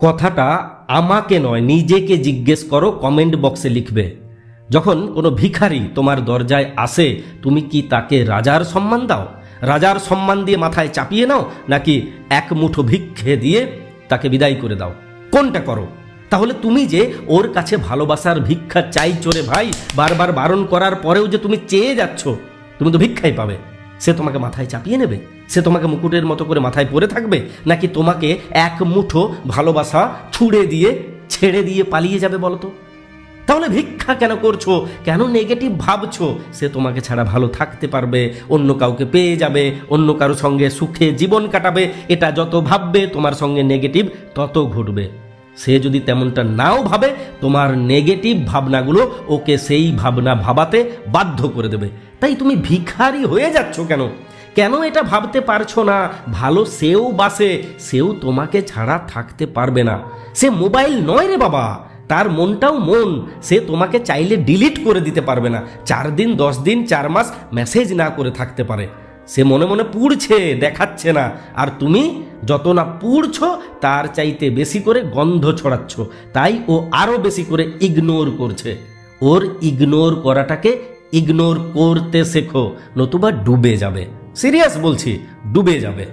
কথাটা আমাকে নয়, নিজেকে জিজ্ঞেস করো, কমেন্ট বক্সে লিখবে। যখন কোনো ভিখারি তোমার দরজায় আসে, তুমি কি তাকে রাজার সম্মান দাও? রাজার সম্মান দিয়ে মাথায় চাপিয়ে নাও, নাকি এক মুঠো ভিক্ষে দিয়ে তাকে বিদায় করে দাও? কোনটা করো? তাহলে তুমি যে ওর কাছে ভালোবাসার ভিক্ষা চাইছো রে ভাই, বারবার বারণ করার পরেও যে তুমি চেয়ে যাচ্ছ, তুমি তো ভিক্ষাই পাবে। সে তোমাকে মাথায় চাপিয়ে নেবে? সে তোমাকে মুকুটের মতো করে মাথায় পরে থাকবে, নাকি তোমাকে এক মুঠো ভালোবাসা ছুঁড়ে দিয়ে ছেড়ে দিয়ে পালিয়ে যাবে বলো তো? তাহলে ভিক্ষা কেন করছো? কেন নেগেটিভ ভাবছো? সে তোমাকে ছাড়া ভালো থাকতে পারবে, অন্য কাউকে পেয়ে যাবে, অন্য কারো সঙ্গে সুখে জীবন কাটাবে। এটা যত ভাববে তোমার সঙ্গে নেগেটিভ তত ঘটবে। সে যদি তেমনটা নাও ভাবে, তোমার নেগেটিভ ভাবনাগুলো ওকে সেই ভাবনা ভাবাতে বাধ্য করে দেবে। তাই তুমি ভিখারি হয়ে যাচ্ছ কেন? কেন এটা ভাবতে পারছো না? ভালো সেও বাসে, সেও তোমাকে ছাড়া থাকতে পারবে না। সে মোবাইল নয় রে বাবা, তার মনটাও মন। সে তোমাকে চাইলে ডিলিট করে দিতে পারবে না। 4 দিন 10 দিন 4 মাস মেসেজ না করে থাকতে পারে। সে মনে মনে পুড়ছে, দেখাচ্ছে না। আর তুমি যত না পুড়ছো, তার চাইতে বেশি করে গন্ধ ছড়াচ্ছ। তাই ও আরো বেশি করে ইগনোর করছে। ওর ইগনোর করাটাকে ইগনোর করতে শেখো, নতুবা ডুবে যাবে। সিরিয়াস বলছি, ডুবে যাবে।